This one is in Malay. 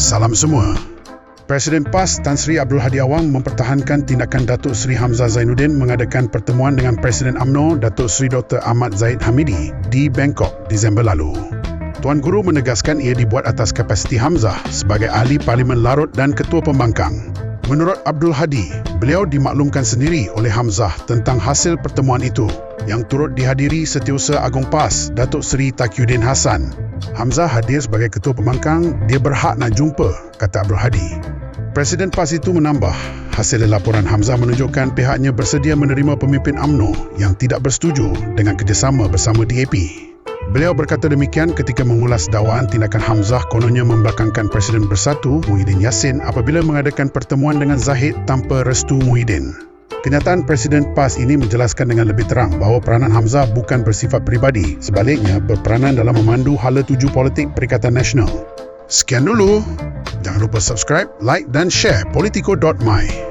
Salam semua. Presiden PAS Tan Sri Abdul Hadi Awang mempertahankan tindakan Datuk Seri Hamzah Zainuddin mengadakan pertemuan dengan Presiden UMNO Datuk Seri Dr. Ahmad Zahid Hamidi di Bangkok Disember lalu. Tuan Guru menegaskan ia dibuat atas kapasiti Hamzah sebagai ahli Parlimen Larut dan Ketua Pembangkang. Menurut Abdul Hadi, beliau dimaklumkan sendiri oleh Hamzah tentang hasil pertemuan itu yang turut dihadiri Setiausaha Agong PAS Datuk Seri Taqiyuddin Hassan. Hamzah hadir sebagai Ketua Pembangkang, dia berhak nak jumpa, kata Abdul Hadi. Presiden PAS itu menambah, hasil laporan Hamzah menunjukkan pihaknya bersedia menerima pemimpin UMNO yang tidak bersetuju dengan kerjasama bersama DAP. Beliau berkata demikian ketika mengulas dakwaan tindakan Hamzah kononnya membelakangkan Presiden Bersatu Muhyiddin Yassin apabila mengadakan pertemuan dengan Zahid tanpa restu Muhyiddin. Kenyataan Presiden PAS ini menjelaskan dengan lebih terang bahawa peranan Hamzah bukan bersifat peribadi, sebaliknya berperanan dalam memandu hala tuju politik Perikatan Nasional. Sekian dulu. Jangan lupa subscribe, like dan share politico.my.